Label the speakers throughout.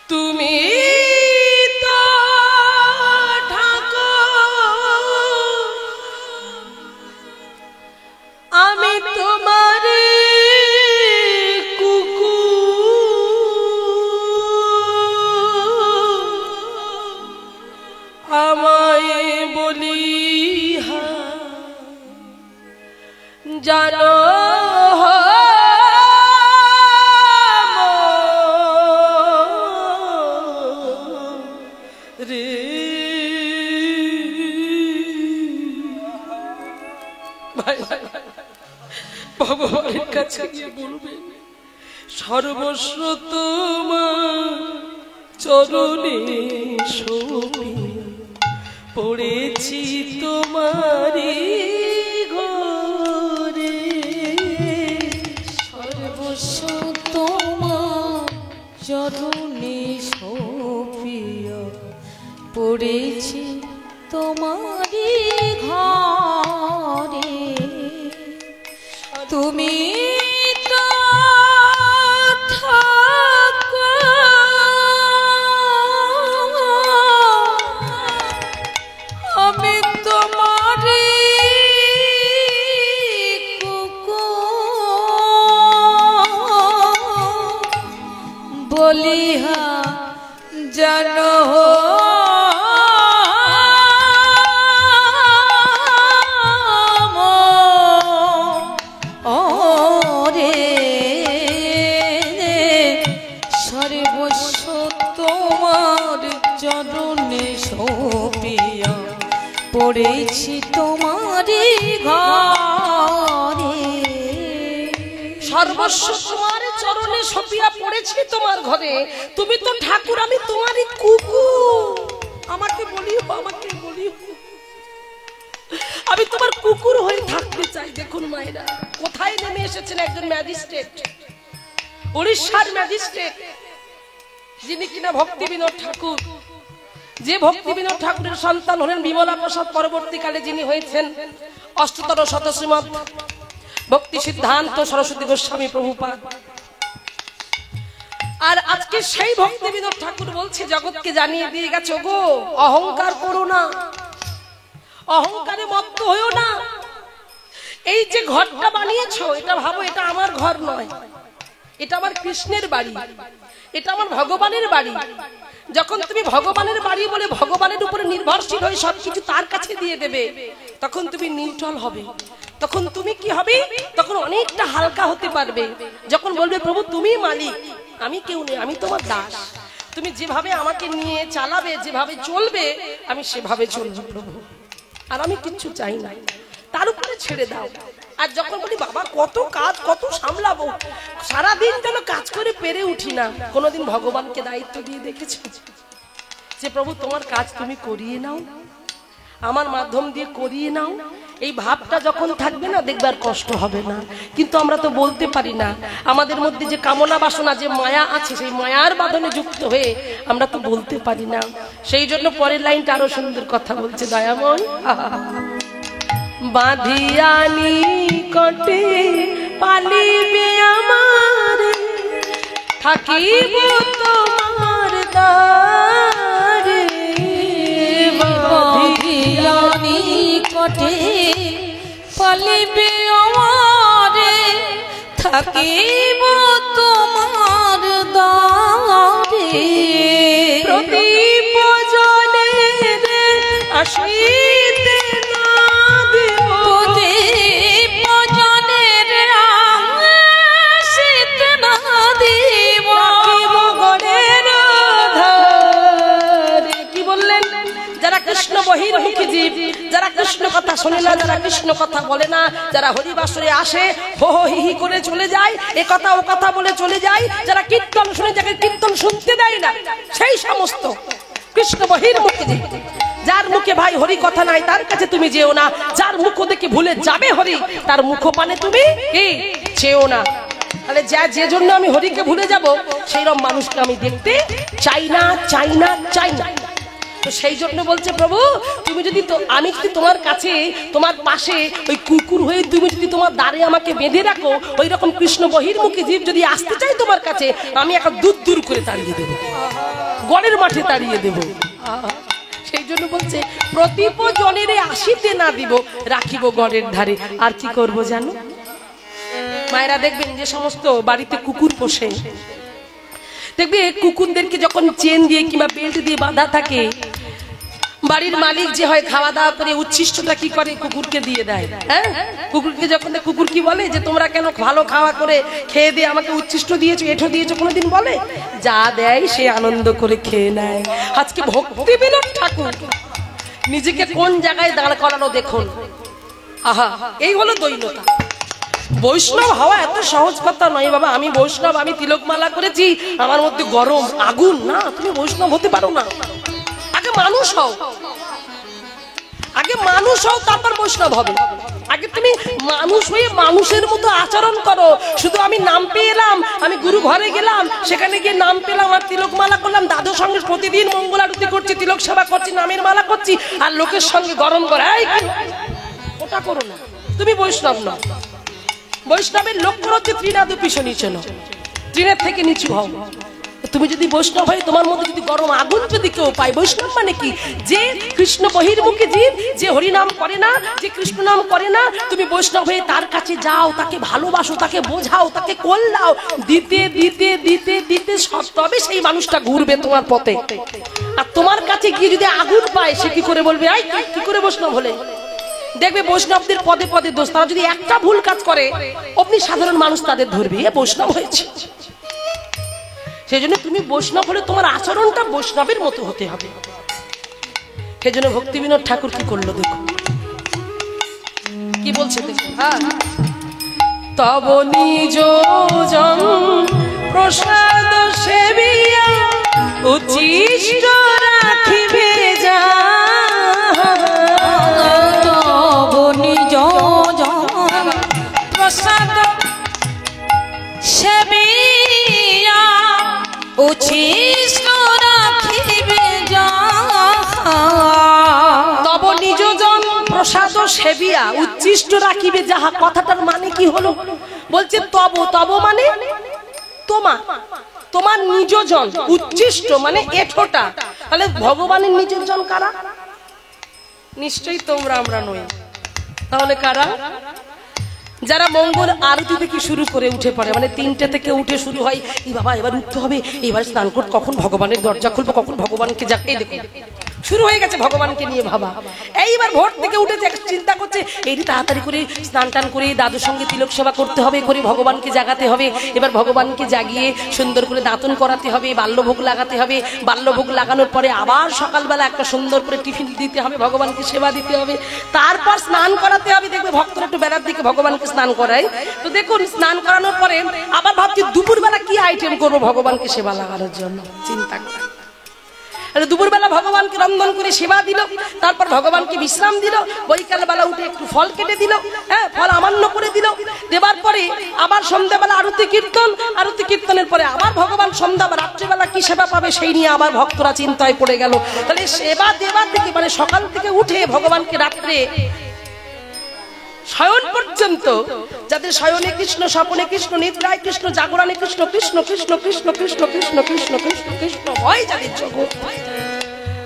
Speaker 1: তুমি আমি তোমার কুকুর আমায় বলিহা জানো রে ভাই ভগবানের কাছে গিয়ে বলবেন সর্বস্ব তোমার চরণে শোভিয়া পড়েছি তোমারি ঘরে
Speaker 2: সর্বস্ব তোমার চরণে শোভিয়া পড়েছি তোমারি ঘরে তুমি তো ঠাকুর আমি তোমারি কুকুর বলিহা জানো পড়েছি তোমারি ঘরে
Speaker 1: সর্বস্ব তোমার চরণে শোভিয়া পড়েছি তোমার ঘরে তুমি তো ঠাকুর আমি তোমারই কুকুর আমাকে বলিও আমি তোমার কুকুর হয়ে থাকতে চাই দেখুন মায়েরা কোথায় নেমে এসেছেন একজন ম্যাজিস্ট্রেট উড়িষ্যার ম্যাজিস্ট্রেট যিনি কিনা ভক্তি বিনোদ ঠাকুর যে ভক্তি বিনোদ ঠাকুরের সন্তান হলেন বিমলা প্রসাদ পরবর্তীকালে যিনি হয়েছেন অষ্টতর শত শ্রীমৎ ভক্তি সিদ্ধান্ত সরস্বতী গোস্বামী প্রভুপাদ আর আজকে সেই ভক্তি বিনোদ ঠাকুর বলছে জগৎকে জানিয়ে দিয়ে গেছে গো অহংকার করো না অহংকারে মত্ত হইও না এই যে ঘরটা বানিয়েছো এটা ভাবো এটা আমার ঘর নয় এটা আমার কৃষ্ণের বাড়ি এটা আমার ভগবানের বাড়ি যখন তুমি ভগবানের বাড়ি বলে ভগবানের উপরে নির্ভরশীল হয়ে সবকিছু তার কাছে দিয়ে দেবে তখন তুমি নিউট্রাল হবে তখন তুমি কি হবে তখন অনেকটা হালকা হতে পারবে যখন বলবে প্রভু তুমি মালিক আমি কেউ নেই আমি তোমার দাস তুমি যেভাবে আমাকে নিয়ে চালাবে যেভাবে চলবে আমি সেভাবে চলবো প্রভু আর আমি কিচ্ছু চাই না তার উপরে ছেড়ে দাও আর যখন বলি বাবা কত কাজ কত সামলাবো সারাদিন যেন কাজ করে পেরে উঠি না কোনোদিন ভগবানকে দায়িত্ব দিয়ে দেখেছি যে প্রভু তোমার কাজ তুমি করিয়ে নাও আমার মাধ্যম দিয়ে করিয়ে নাও এই ভাবটা যখন থাকবে না দেখবার কষ্ট হবে না কিন্তু আমরা তো বলতে পারি না আমাদের মধ্যে যে কামনা বাসনা যে মায়া আছে সেই মায়ার বাঁধনে যুক্ত হয়ে আমরা তো বলতে পারি না সেই জন্য পরের লাইনটা আরো সুন্দর কথা বলছে দয়াময় বাঁধিয়ানি কটে পালিবে আমার থাকিব তোমার দ্বারে
Speaker 2: বাঁধিয়ানি কটে পালিবে আমারে থাকিব তোমার দ্বারে
Speaker 1: প্রদীপ জলে আসিতে যারা কৃষ্ণ কথা শোনে না যারা কৃষ্ণ কথা বলে না যারা হরিবাসরে আসে হো হো হি হি করে চলে যায় এ কথা ও কথা বলে চলে যায় যারা কীর্তন শুনে যাকে কীর্তন শুনতে দেয় না সেই সমস্ত কৃষ্ণ বহির্মুখী যার মুখে ভাই হরি কথা নাই তার কাছে তুমি যেও না যার মুখ দেখে ভুলে যাবে হরি তার মুখ পানে তুমি কি চেও না তাহলে যে জন্য আমি হরিকে ভুলে যাব সেই রকম মানুষকে আমি দেখতে চাই না তো সেই জন্য বলছে প্রভু তুমি যদি আমি যদি তোমার কাছে তোমার পাশে ওই কুকুর হয়ে তুমি যদি তোমার দ্বারে আমাকে বেঁধে রাখো, ওই রকম কৃষ্ণ বহির্মুখী জীব যদি আসতে চাই তোমার কাছে, আমি একটা দূর করে তাড়িয়ে দেবো, গড়ের মাঠে তাড়িয়ে দেবো। সেই জন্য বলছে প্রতিপ জনের আসিতে না দিব, রাখিব গড়ের ধারে। আর কি করব জানো মায়েরা, দেখবেন যে সমস্ত বাড়িতে কুকুর পোষে, দেখবে কুকুরদেরকে যখন চেন দিয়ে কিংবা বেল্ট দিয়ে বাঁধা থাকে, বাড়ির মালিক যে হয় খাওয়া দাওয়া করে উচ্ছিষ্টটা কি করে কুকুরকে দিয়ে দেয়। হ্যাঁ, কুকুরকে যখন কুকুর কি বলে যে তোমরা কেন ভালো খাওয়া করে খেয়ে দিয়ে আমাকে উচ্ছিষ্ট দিয়েছো, এঠো দিয়েছো, কোনোদিন বলে? যা দেয় সে আনন্দ করে খেয়ে নেয়। আজকে ভক্তি বিনোদ ঠাকুর নিজেকে কোন জায়গায় দাঁড় করানো দেখুন। আহা, এই হলো দৈন্যতা। বৈষ্ণব হওয়া এত সহজ কথা নয় বাবা। আমি বৈষ্ণব, আমি তিলকমালা করেছি, আমার মধ্যে গরম আগুন, না, তুমি বৈষ্ণব হতে পারো না। আগে মানুষ হও, আগে মানুষ হও, তারপর বৈষ্ণব হবে। আগে তুমি মানুষ হয়ে মানুষের মতো আচরণ করো। শুধু আমি নাম পেয়ে এলাম, আমি গুরু ঘরে গেলাম, সেখানে গিয়ে নাম পেলাম আর তিলকমালা করলাম, দাদুর সঙ্গে প্রতিদিন মঙ্গল আরতি করছি, তিলক সেবা করছি, নামের মালা করছি, আর লোকের সঙ্গে গরম করে ওটা করো না, তুমি বৈষ্ণব নও। বৈষ্ণবের লক্ষ্য হচ্ছে তৃণাদপি নিচে নও, তৃণের থেকে নিচু হও। তুমি যদি বৈষ্ণব হয়, তোমার মধ্যে যদি গরম আগুন যদি কেউ পায়, বৈষ্ণব মানে কি? যে কৃষ্ণ বহির্মুখী জীব, যে হরিনাম করে না, যে কৃষ্ণ নাম করে না, তুমি বৈষ্ণব হয়ে তার কাছে যাও, তাকে ভালোবাসো, তাকে বোঝাও, তাকে কোল দাও, দিতে দিতে দিতে দিতে তবে সেই মানুষটা ঘুরবে তোমার পথে। আর তোমার কাছে গিয়ে যদি আগুন পায়, সে কি করে বলবে আই কি করে বৈষ্ণব হলে? দেখবে বৈষ্ণবদের পদে পদে দোষ। তারা যদি একটা ভুল কাজ করে, আপনি সাধারণ মানুষ তাদের ধরবে, এ বৈষ্ণব হয়েছে। সেই জন্য তুমি বৈষ্ণব হলে তোমার আচরণটা বৈষ্ণবের মতো হতে হবে। সেই জন্য ভক্তি বিনোদ ঠাকুর কি করলো দেখো, কি বলছে দেখো। তব নিজ জন প্রসাদ সেবিয়া উচ্ছিষ্ট রাখিবে যা,
Speaker 2: তব নিজ জন প্রসাদ সেবিয়া উচ্ছিষ্ট রাখিবে যা।
Speaker 1: তব নিজ জন প্রসাদ সেবিয়া উচ্ছিষ্ট রাখিবে যাহা। কথাটার মানে কি হলো? বলছে তব, তব মানে তোমার, তোমার নিজ জন, উচ্ছিষ্ট মানে এঠোটা। তাহলে ভগবানের নিজের জন কারা? নিশ্চয়ই তোমরা, আমরা নই। তাহলে কারা? যারা মঙ্গল আরতি থেকে শুরু করে উঠে পড়ে, মানে 3টে থেকে উঠে শুরু হয়, এই বাবা এবার উঠতে হবে, এবার স্নান করতে, কখন ভগবানের দরজা খুলবো, কখন ভগবানকে যা, এই দেখুন শুরু হয়ে গেছে ভগবানকে নিয়ে ভাবা। এইবার ভোর থেকে উঠেছে, চিন্তা করছে এই তাড়াতাড়ি করে স্নান টান করে দাদুর সঙ্গে তিলক সেবা করতে হবে, করে ভগবানকে জাগাতে হবে। এবার ভগবানকে জাগিয়ে সুন্দর করে দাঁতন করাতে হবে, বাল্যভোগ লাগাতে হবে। বাল্যভোগ লাগানোর পরে আবার সকালবেলা একটা সুন্দর করে টিফিন দিতে হবে, ভগবানকে সেবা দিতে হবে, তারপর স্নান করাতে হবে। দেখবে ভক্তরা একটু বেলার দিকে ভগবানকে স্নান করায়, তো দেখুন স্নান করানোর পরে আবার ভাবছি দুপুরবেলা কি আইটেম করবো ভগবানকে সেবা লাগানোর জন্য, চিন্তা করে দুপুরবেলা ভগবানকে রন্ধন করে সেবা দিল, তারপর ভগবানকে বিশ্রাম দিল, বৈকালবেলা উঠে একটু ফল কেটে দিল, হ্যাঁ ফল আমান্য করে দিল। দেবার পরে আবার সন্ধ্যাবেলা আরতি কীর্তন, আরতি কীর্তনের পরে আবার ভগবান সন্ধ্যা বা রাত্রিবেলা কি সেবা পাবে সেই নিয়ে আবার ভক্তরা চিন্তায় পড়ে গেল। তাহলে সেবা দেবা থেকে, মানে সকাল থেকে উঠে ভগবানকে রাত্রে শয়ন পর্যন্ত, যাদের শয়নে কৃষ্ণ, স্বপনে কৃষ্ণ, নিদ্রায় কৃষ্ণ, জাগরণে কৃষ্ণ, কৃষ্ণ কৃষ্ণ কৃষ্ণ কৃষ্ণ কৃষ্ণ কৃষ্ণ কৃষ্ণ কৃষ্ণ হয় যাদের জগৎ,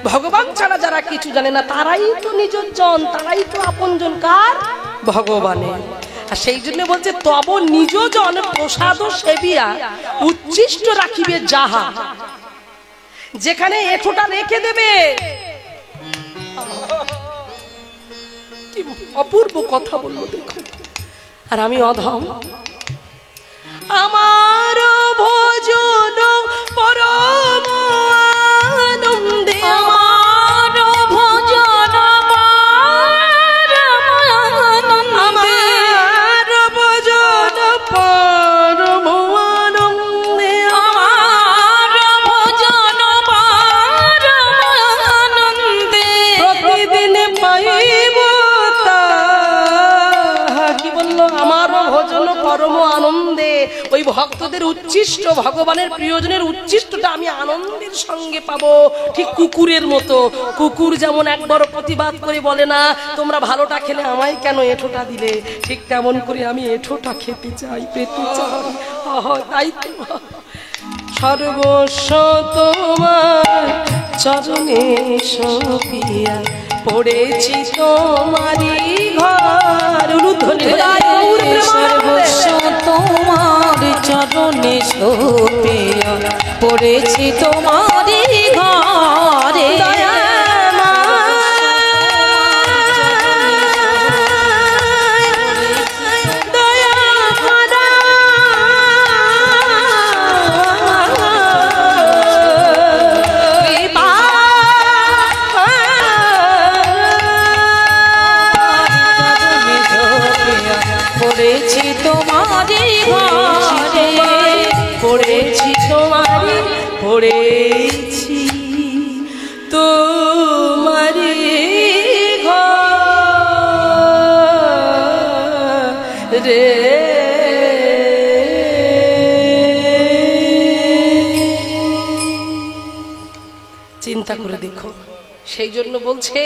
Speaker 1: ভগবান ছাড়া যারা কিছু জানে না, তারাই তো নিজের জন, তারাই তো আপনজন কার? ভগবানের। আর সেই জন্য বলছে তব নিজ জন প্রসাদ সেবিয়া উচ্ছিষ্ট রাখিবে যাহা। যেখানে এঠোটা রেখে দেবে, অপূর্ব কথা বলবো দেখো। আর আমি অধম, আমার ভোজন পরম আনন্দে,
Speaker 2: আমার ভোজন
Speaker 1: আমার ভোজন পরম আনন্দে,
Speaker 2: আমার ভোজন আনন্দে
Speaker 1: প্রতিদিন পাইব। কি বললো? আমার ভোজন পরম আনন্দে। ওই ভক্তদের উচ্ছিষ্ট, ভগবানের প্রিয়জনের উচ্ছিষ্টটা আমি আনন্দের সঙ্গে পাবো। ঠিক কুকুরের মতো, কুকুর যেমন একবার প্রতিবাদ করে বলে না তোমরা ভালোটা খেলে আমায় কেন এঁঠোটা দিলে, ঠিক তেমন করে আমি এঁঠোটা খেতে চাই, পেতে চাই। তাই তো সর্বস্ব তোমার চরণে সপিয়া পড়েছি তোমারি ঘর।
Speaker 2: সর্বস্ব তোমার চরণে সপিয়া পড়েছি তোমারি ঘরে।
Speaker 1: পড়েছি তোমারি ঘরে। চিন্তা করে দেখো, সেই জন্য বলছে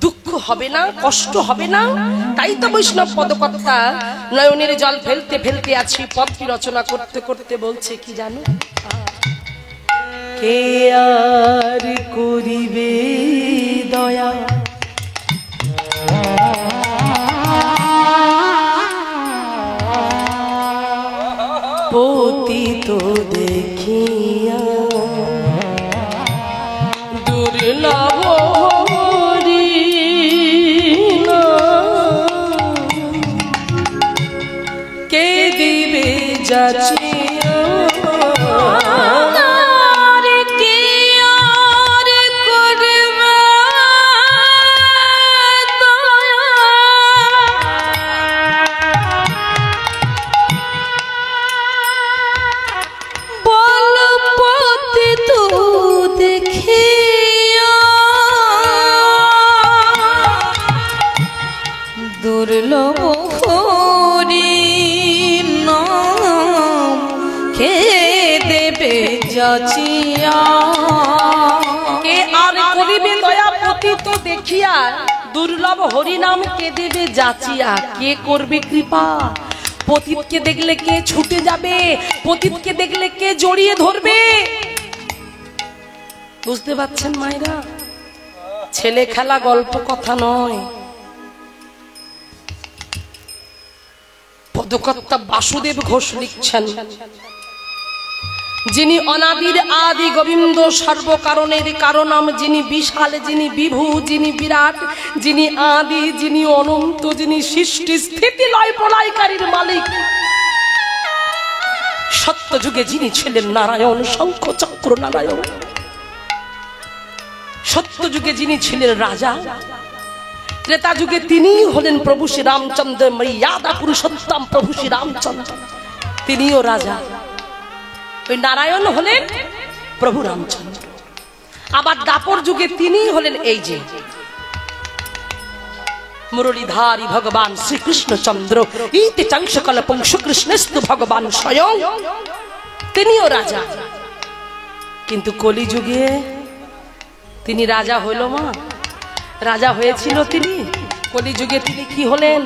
Speaker 1: দুঃখ হবে না, কষ্ট হবে না। তাই তো বৈষ্ণব পদকর্তা নয়নের জল ফেলতে ফেলতে আছি পদটি রচনা করতে করতে বলছে কি জানো, কে আর করিবে দয়া পতিত দেখিয়া দুর্লভ কে দিবে যাচিয়া
Speaker 2: দুর্লভ হরি নাম কে দেবে যাচিয়া।
Speaker 1: কে আর করিবে দয়া পতিত দেখিয়া, দুর্লভ হরি নাম কে দেবে যাচিয়া। কে করবে কৃপা? পতিতকে দেখলে কে ছুটে যাবে? পতিতকে দেখলে কে জড়িয়ে ধরবে? বুঝতে পারছেন মায়েরা, ছেলে খেলা গল্প কথা নয়। পদকর্তা বাসুদেব ঘোষ লিখছেন, যিনি অনাদির আদি গোবিন্দ সর্বকারণের কারণম, যিনি বিশাল, যিনি বিভু, যিনি বিরাট, যিনি আদি, যিনি অনন্ত, যিনি সৃষ্টি স্থিতি লয় প্রলয়কারীর মালিক। সত্য যুগে যিনি ছিলেন নারায়ণ, শঙ্খ চক্র নারায়ণ। সত্য যুগে যিনি ছিলেন রাজা, ত্রেতা যুগে তিনি হলেন প্রভু শ্রী রামচন্দ্র, মর্যাদা পুরুষোত্তম প্রভু শ্রী রামচন্দ্র, তিনিও রাজা। ওই নারায়ণ হলেন প্রভু রামচন্দ্র। আবার দাপর যুগে তিনি হলেন এই যে মুরলীধারী ভগবান শ্রীকৃষ্ণচন্দ্র, ইতি চংসকল্পং শ্রীকৃষ্ণস্তু ভগবান স্বয়ং, তিনিও রাজা। কিন্তু কলিযুগে তিনি রাজা হইল মা, রাজা হয়েছিল তিনি। কলিযুগে তিনি কি হলেন?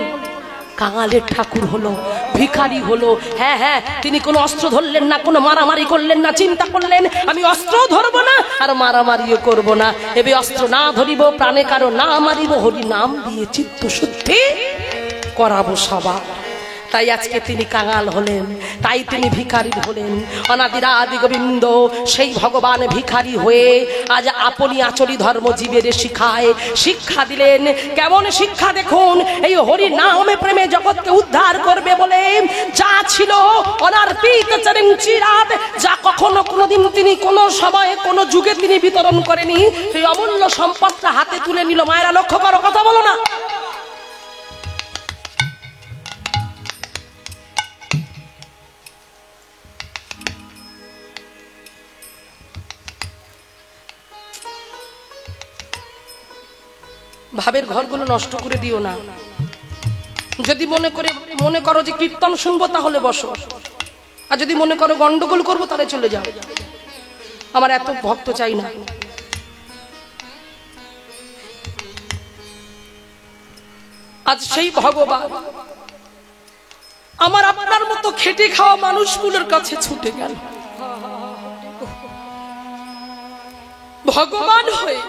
Speaker 1: কাঙালের ঠাকুর হলো, ভিখারি হলো। হ্যাঁ হ্যাঁ, তিনি কোনো অস্ত্র ধরলেন না, কোনো মারামারি করলেন না, চিন্তা করলেন আমি অস্ত্র ধরবো না আর মারামারিও করব না, এবে অস্ত্র না ধরিব, প্রাণে কারো না মারিব, হরি নাম দিয়ে চিত্ত শুদ্ধি করাবো সবার। তাই আজকে তিনি কাঙাল হলেন, তাই তিনি ভিখারি হলেন। অনাদির আদি গোবিন্দ সেই ভগবান ভিখারি হয়ে আজ আপনি আচরি ধর্ম জীবের শিখায় শিক্ষা দিলেন। কেমন শিক্ষা দেখুন, এই হরি নামে প্রেমে জগৎকে উদ্ধার করবে বলে যা ছিল অনার্পিত চিরাত, যা কখনো কোনোদিন তিনি কোনো সময়ে কোনো যুগে তিনি বিতরণ করেনি, সেই অমূল্য সম্পদটা হাতে তুলে নিল। মায়েরা লক্ষ্য করো, কথা বলো না। ভাবের ঘরগুলো নষ্ট করে দিও না। যদি মনে করো যে কীর্তন শুনবো তাহলে বসো, আর যদি মনে করো গন্ডগোল করবো তাহলে চলে যাও, আমার এত ভক্ত চাই না। আজ সেই ভগবান আমার আপনার মতো খেটে খাওয়া মানুষগুলোর কাছে ছুটে গেল, ভগবান হয়ে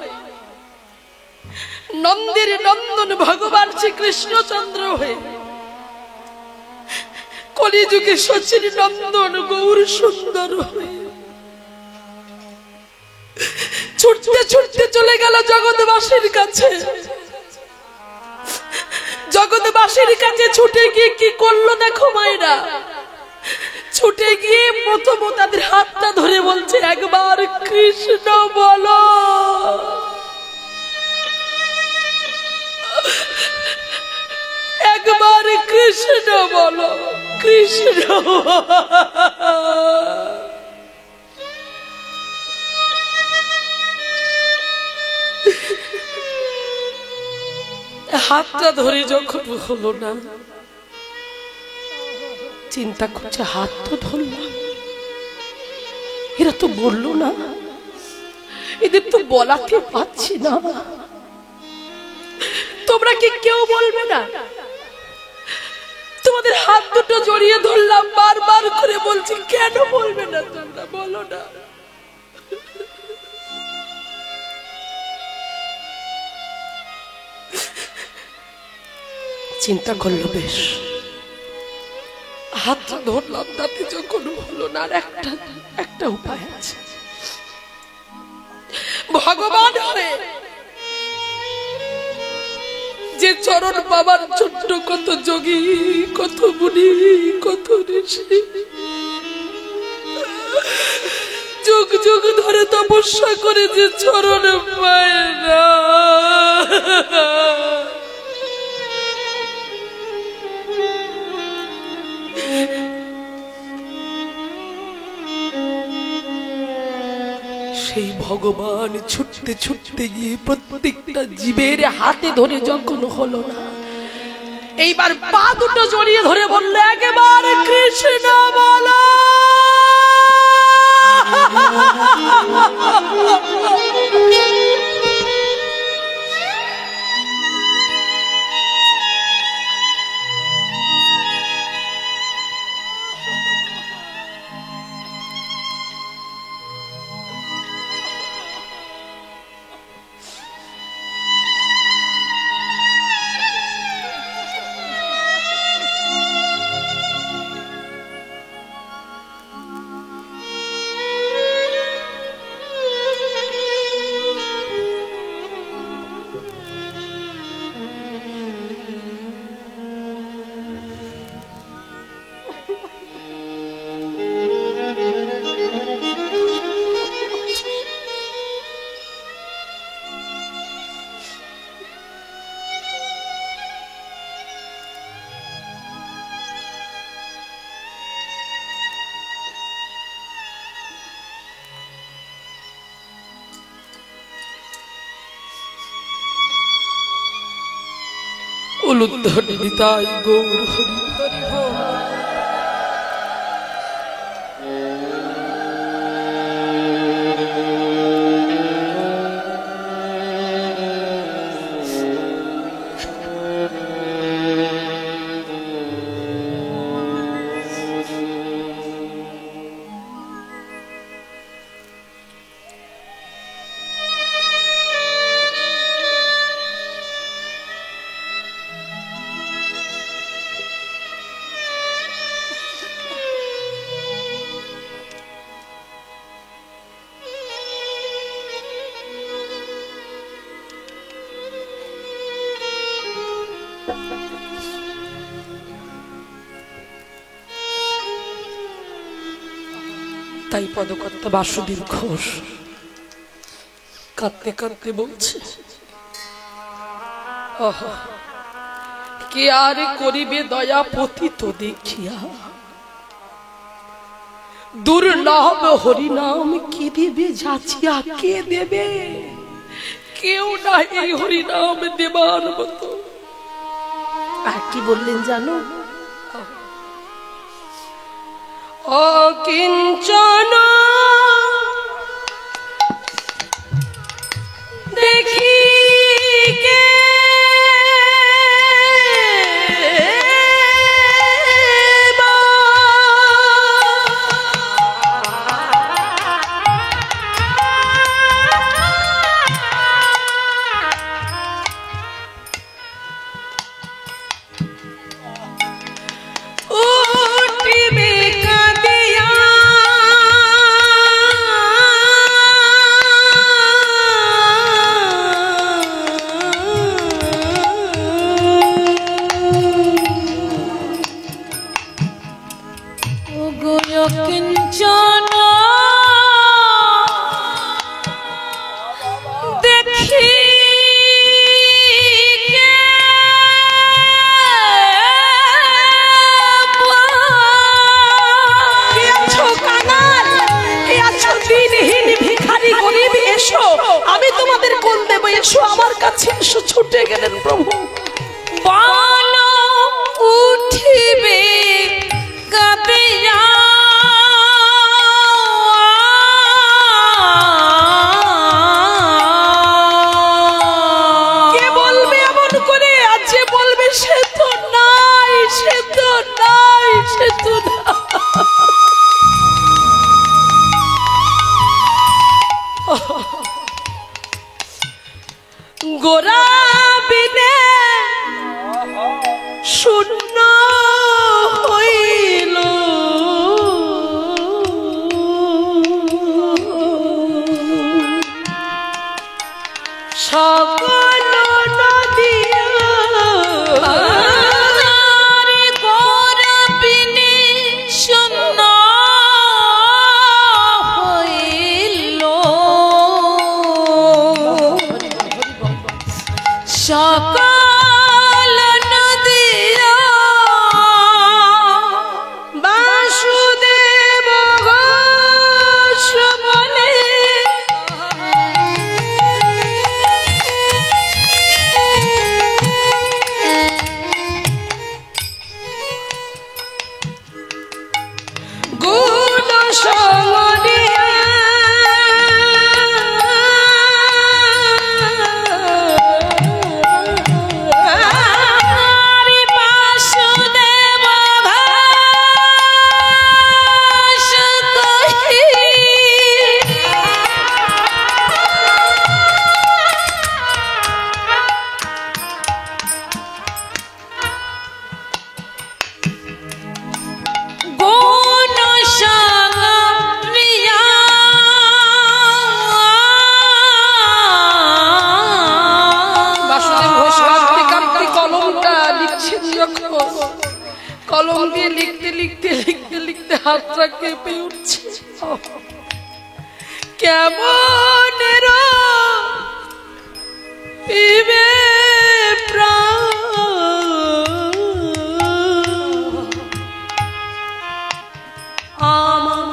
Speaker 1: নন্দের নন্দন ভগবান শ্রীকৃষ্ণচন্দ্র হয়ে কলিযুগে শচীর নন্দন গৌর সুন্দর হয়ে ছুটতে ছুটতে চলে গেল জগৎবাসীর কাছে। জগৎবাসীর কাছে ছুটে গিয়ে কি করলো দেখো মায়েরা, ছুটে গিয়ে প্রথম তাদের হাতটা ধরে বলছে একবার কৃষ্ণ বলো। একবার কৃষ্ণ বলো, কৃষ্ণ। হাতটা ধরে যখন হলো না, চিন্তা করছে হাত তো ধরলাম, এরা তো বললো না, এদের তো বলাতে পারছি না। তোমরা কি কেউ বলবে না? তোমাদের হাত দুটো জড়িয়ে ধরলাম, বারবার করে বলছি কেন বলবে না? তোমরা বলো না। চিন্তা করলো বেশ, হাতটা ধরলাম, তাতে যখন হলো না, আর একটা উপায় আছে। ভগবান হয়ে যে চরণ বাবার ছোট্ট কত যোগী, কত মুনি, কত ঋষি যুগ যুগ ধরে তপস্যা করে যে চরণ পায় না, সেই ভগবান ছুটতে ছুটতে গিয়ে প্রত্যেকটা জীবের হাতে ধরে যখন হলো না, এইবার পা দুটো জড়িয়ে ধরে বললো একবার কৃষ্ণ বলো। উলুধ্বনি নিতাই গৌর হরি হরি বল। তাই পদকর্তা বাসুদেব ঘোষ কাঁদতে কাঁদতে বলছে, কে আর করিবে দয়া পতিত দেখিয়া, দুর্লভ হরিনাম কি দেবে যাচিয়া, কে দেবে? কেউ না এই হরিনাম দেবার মতো। আর কি বললেন জানো? অকিঞ্চন দেখি কে
Speaker 2: কিঞ্চন দেখি
Speaker 1: আমি তোমাদের কোন দেব, এসো আমার কাছে এসো। ছুটে গেলেন প্রভু।
Speaker 2: বান উঠিবে কাঁদিয়া
Speaker 1: কে বলবে এমন করে, আজ যে বলবে সে তো নাই, সে তো নাই, সে তো নাই। গোরা বিনে শূন্য হইল, সকল নদিয়া
Speaker 2: গোরা বিনে শূন্য হইল, সকল নদিয়া
Speaker 1: বাসুদেব ঘোষ বলে গুণ সমরিয়া
Speaker 2: বাসুদেব ঘোষ কহি গুণ সমরিয়া
Speaker 1: বাসুদেব ঘোষ কাঁদতে কাঁদতে কলমটা লিখছেন যখন, কলম দিয়ে লিখতে লিখতে লিখতে লিখতে হাতটা কেঁপে উঠছে। কেমন রইবে প্রাণ আমার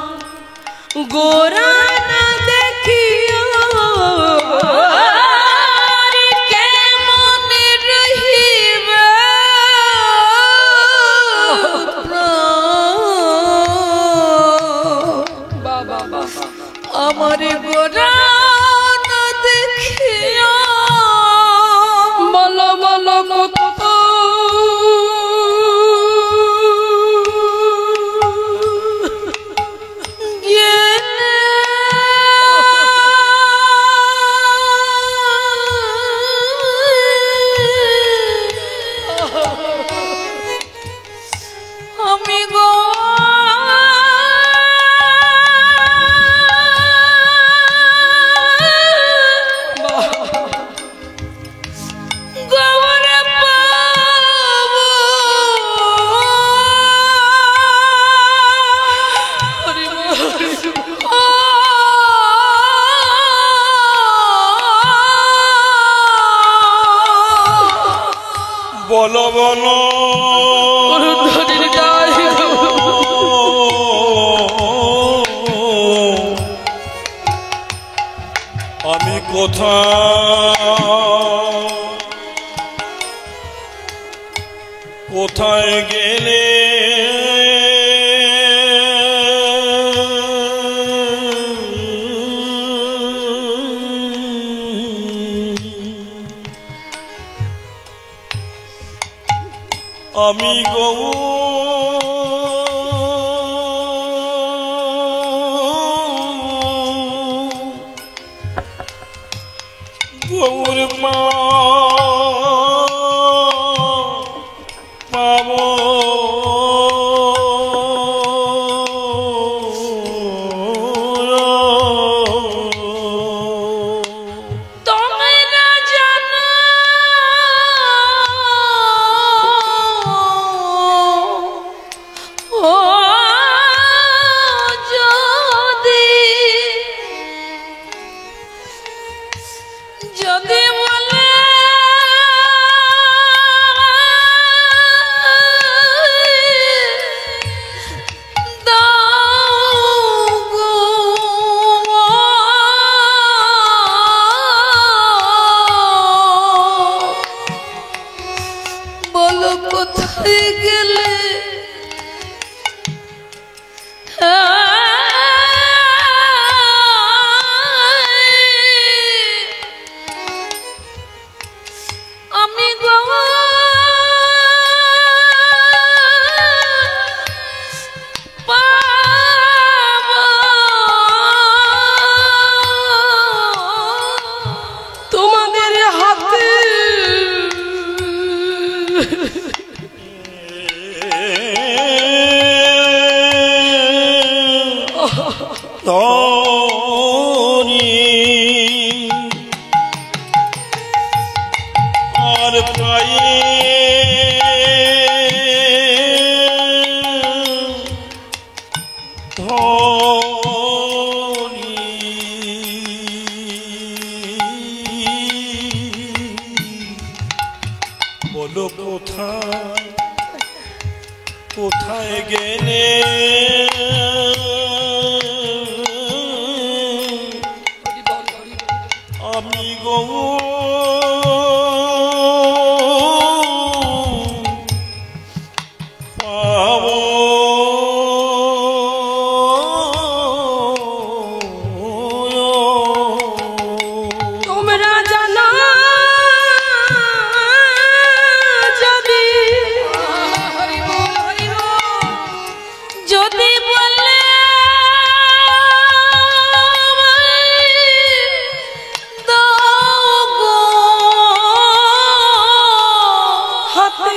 Speaker 1: গোরা না দেখিও,
Speaker 2: কেমন রহিবে
Speaker 1: বাবা বাবা
Speaker 2: আমার গোরা না দেখিয়া
Speaker 1: বলো বলো কত
Speaker 2: আমি গো গৌরা পাবো
Speaker 3: বলো বলো আমি কোথায় গেলে আমি গৌ গৌর পাব
Speaker 2: কোথায় গেলে আমি
Speaker 1: তোমাদের হাতে
Speaker 3: আর পায়ে বলো কোথায় কোথায় গেলে আমি গৌ পাব
Speaker 1: তোমরা জানো যদি
Speaker 2: যদি বলে দাও গো
Speaker 1: হাতে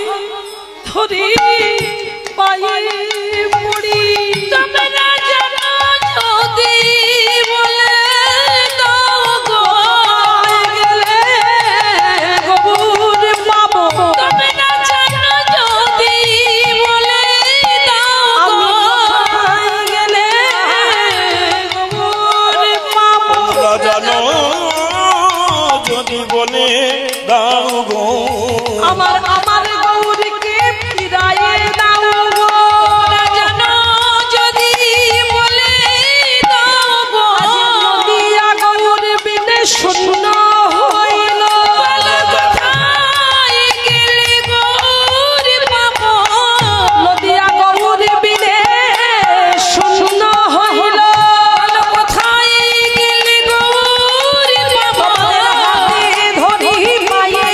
Speaker 1: ধরি পায়ে পড়ি
Speaker 2: তোমরা জানো যদি বলে দাও গো
Speaker 1: গেলে গবুর পাবো
Speaker 2: তোমরা জানো যদি বলে দাও
Speaker 1: আমি
Speaker 2: গো
Speaker 1: কোথায় গেলে গবুর পাবো
Speaker 3: তোমরা জানো যদি বলে দাও গো
Speaker 1: আমার গৌরকে ফিরাইয়ে দাও গো
Speaker 2: তোমরা জানো যদি বলে দাও গো
Speaker 1: নদিয়া গৌর বিনে শূন্য হইল
Speaker 2: কোথায় গেলে গৌর পাবো
Speaker 1: নদিয়া গৌর বিনে শূন্য হইল
Speaker 2: কোথায় গেলে গৌর পাবো
Speaker 1: হাতে ধরি পায়ে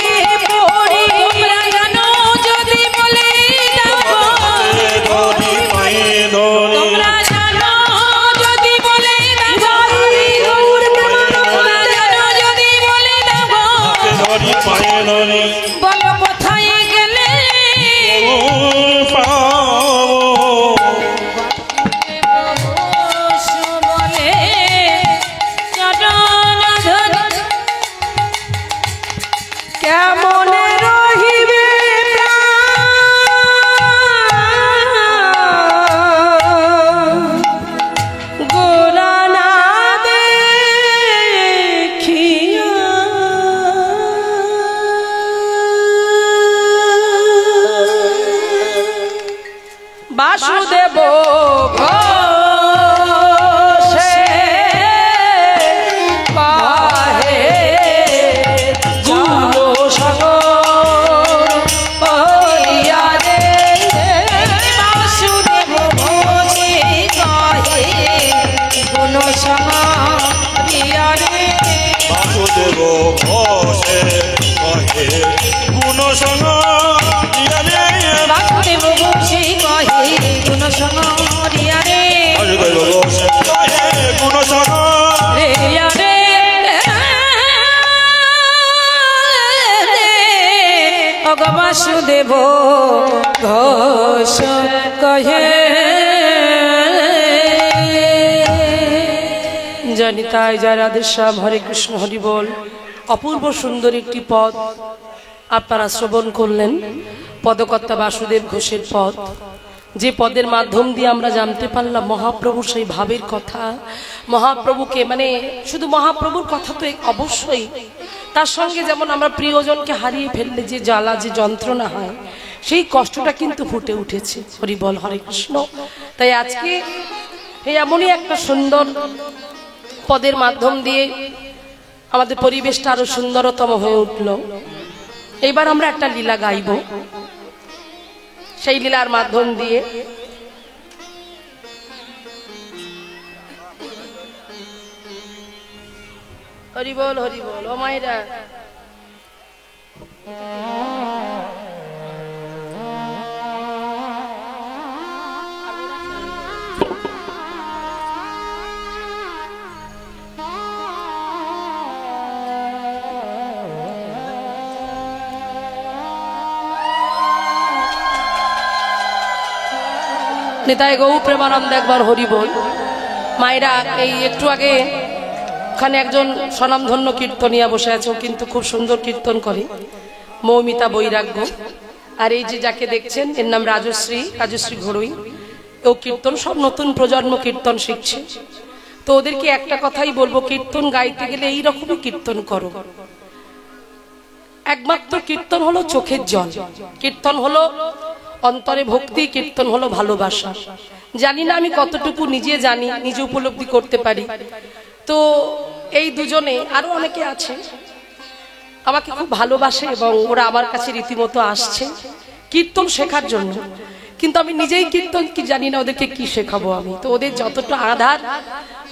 Speaker 1: পড়ি
Speaker 2: তোমরা জানো যদি বলে দাও গো
Speaker 3: ধরি পায়ে ধরি
Speaker 2: তোমরা জানো যদি বলে দাও গো
Speaker 1: গৌর
Speaker 2: তোমরা জানো যদি বলে দাও গো
Speaker 3: ধরি পায়ে ধরি
Speaker 2: বলো কোথায় গেলে বলে চরণ ধরি
Speaker 1: কেমন রহিবে গোরা না দেখিয়া বাসুদেব ঘোষে পাহে গুলো সাগর হইয়া রে
Speaker 2: বাসুদেব ভোজে গায়ে গুণ সমারিয়া রে
Speaker 3: বাসুদেব ঘোষে কহে গুণ সঙ্গ
Speaker 2: বাসুদেব ঘোষ কহে।
Speaker 1: জানি তাই জয় রাধেশ্যাম, হরে কৃষ্ণ, হরি বল। অপূর্ব সুন্দর একটি পদ আপনারা শ্রবণ করলেন, পদকর্তা বাসুদেব ঘোষের পদ, যে পদের মাধ্যম দিয়ে আমরা জানতে পারলাম মহাপ্রভুর সেই ভাবের কথা। মহাপ্রভুকে মানে শুধু মহাপ্রভুর কথা তো অবশ্যই, তার সঙ্গে যেমন আমরা প্রিয়জনকে হারিয়ে ফেললে যে জ্বালা, যে যন্ত্রণা হয়, সেই কষ্টটা কিন্তু ফুটে উঠেছে। হরি বল, হরে কৃষ্ণ। তাই আজকে এই এমনই একটা সুন্দর পদের মাধ্যম দিয়ে আমাদের পরিবেশটা আরো সুন্দরতম হয়ে উঠল। এইবার আমরা একটা লীলা গাইব, সেই লীলার মাধ্যম দিয়ে হরি বল, হরি বল। ও মায়েরা, নিতাই গৌ প্রেমানন্দ একবার হরি বল। মায়েরা, এই একটু আগে ওখানে একজন স্বনামধন্য কীর্তনিয়া বসে আছে, কিন্তু খুব সুন্দর কীর্তন করে, মৌমিতা বৈরাগ্য। আর এই যে যাকে দেখছেন, এর নাম রাজশ্রী, রাজশ্রী ঘড়ুই। ও কীর্তন সব নতুন প্রজন্ম কীর্তন শিখছে। তো ওদেরকে একটা কথাই বলবো, কীর্তন গাইতে গেলে এইরকমই কীর্তন করো। একমাত্র কীর্তন হলো চোখের জল, কীর্তন হলো অন্তরে ভক্তি, কীর্তন হলো ভালোবাসা। জানি না আমি কতটুকু নিজে জানি, নিজে উপলব্ধি করতে পারি। তো এই দুজনে, আরো অনেকে আছে, আমাকে খুব ভালোবাসে এবং ওরা আমার কাছে রীতিমতো আসছে কীর্তন শেখার জন্য। কিন্তু আমি নিজেই কীর্তন কি জানি না, ওদেরকে কি শেখাবো আমি। তো ওদের যতটা আধার,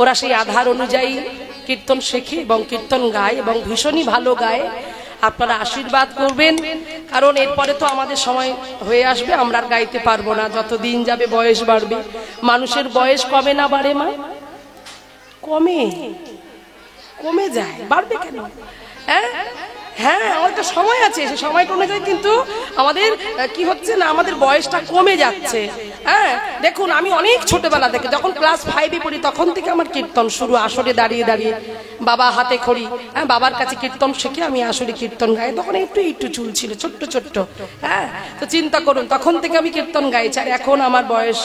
Speaker 1: ওরা সেই আধার অনুযায়ী কীর্তন শেখে এবং কীর্তন গায় এবং ভীষণই ভালো গায়। আপনারা আশীর্বাদ করবেন, কারণ এরপরে তো আমাদের সময় হয়ে আসবে, আমরা আর গাইতে পারবো না। যত দিন যাবে বয়স বাড়বে। মানুষের বয়স কমে না বাড়ে মা? কমে, কমে যায়, বাড়বে কেন? হ্যাঁ, আমাদের সময় আছে, সে সময়টা অনুযায়ী কিন্তু আমাদের কি হচ্ছে না, আমাদের বয়সটা কমে যাচ্ছে। হ্যাঁ, দেখুন আমি অনেক ছোটবেলা থেকে, যখন ক্লাস 5-এ পড়ি, তখন থেকে আমার কীর্তন শুরু। আসরে দাঁড়িয়ে দাঁড়িয়ে বাবা হাতে খড়ি, হ্যাঁ, বাবার কাছে কীর্তন শিখে আমি আসরে কীর্তন গাই। তখন একটু একটু চুল ছিল, ছোট্ট ছোট্ট। হ্যাঁ, তো চিন্তা করুন, তখন থেকে আমি কীর্তন গাইছি। আর এখন আমার বয়স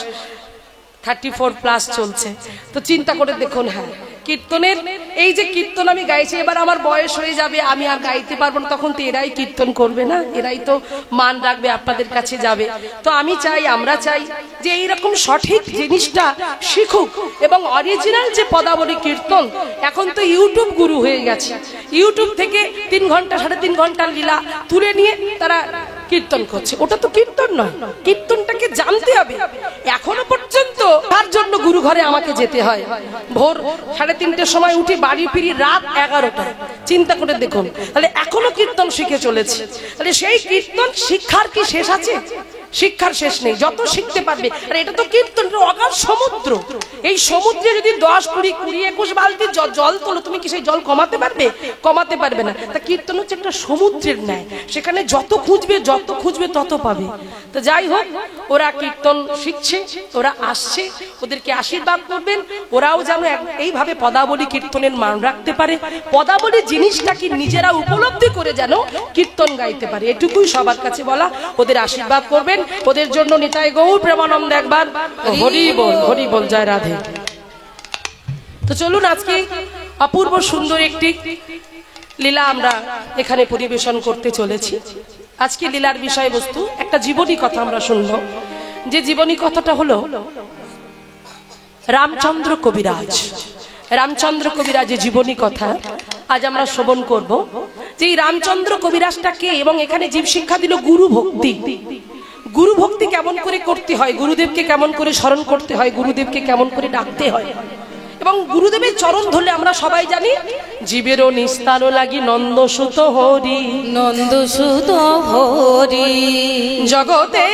Speaker 1: 34+ চলছে। তো চিন্তা করে দেখুন, হ্যাঁ, কীর্তনের এই যে কীর্তন আমি গাইছি, এবার আমার বয়স হয়ে যাবে, আমি আর গাইতে পারবো না, তখন তো এরাই কীর্তন করবে না, এরাই তো মান রাখবে, আপনাদের কাছে যাবে। তো আমি চাই, আমরা চাই যে এইরকম সঠিক জিনিসটা শিখুক এবং অরিজিনাল যে পদাবলী কীর্তন, এখন তো ইউটিউব গুরু হয়ে গেছে। ইউটিউব থেকে 3 ঘন্টা 3.5 ঘন্টার লীলা তুলে নিয়ে তারা কীর্তন করছে। ওটা তো কীর্তন নয়, কীর্তনটাকে জানতে হবে। এখনো পর্যন্ত তার জন্য গুরু ঘরে আমাকে যেতে হয়। ভোর 3:30-র সময় উঠি, বাড়ি ফিরি রাত 11টায়। চিন্তা করে দেখুন, তাহলে এখনো কীর্তন শিখে চলেছে। তাহলে সেই কীর্তন শিক্ষার কি শেষ আছে? শিক্ষার শেষ নেই, যত শিখতে পারবে। আর এটা তো কীর্তন অগাধ সমুদ্র। এই সমুদ্রে যদি 10, 20, 21 বালতি জল তোলো, তুমি কি সেই জল কমাতে পারবে? কমাতে পারবে না। তা কীর্তন হচ্ছে একটা সমুদ্রের ন্যায়, সেখানে যত খুঁজবে তত পাবে। তো যাই হোক, ওরা কীর্তন শিখছে, ওরা আসছে, ওদেরকে আশীর্বাদ করবেন। ওরাও যেন এইভাবে পদাবলী কীর্তনের মান রাখতে পারে, পদাবলী জিনিসটা কি নিজেরা উপলব্ধি করে যেন কীর্তন গাইতে পারে। এটুকুই সবার কাছে বলা। ওদের আশীর্বাদ করবেন। ওদের জন্য নিতাই গৌর প্রেমানন্দ একবার হরি বল, হরি বল, জয় রাধে। তো চলুন, আজকে অপূর্ব সুন্দর একটি লীলা আমরা এখানে পরিবেশন করতে চলেছি। আজকে লীলার বিষয়বস্তু একটা জীবনী কথা আমরা শুনব। যে জীবনী কথাটা হলো রামচন্দ্র কবিরাজ। রামচন্দ্র কবিরাজের জীবনী কথা আজ আমরা শ্রবণ করব। যে রামচন্দ্র কবিরাজটাকে, এবং এখানে জীব শিক্ষা দিল গুরু ভক্তি। গুরু ভক্তি কেমন করে করতে হয়, গুরুদেবকে কেমন করে স্মরণ করতে হয়, গুরুদেবকে কেমন করে ডাকতে হয়। এবং গুরুদেবের চরণ ধরলে আমরা সবাই জানি, জীবেরও নিস্তার লাগি নন্দসুত হরি,
Speaker 2: নন্দসুত হরি,
Speaker 1: জগতে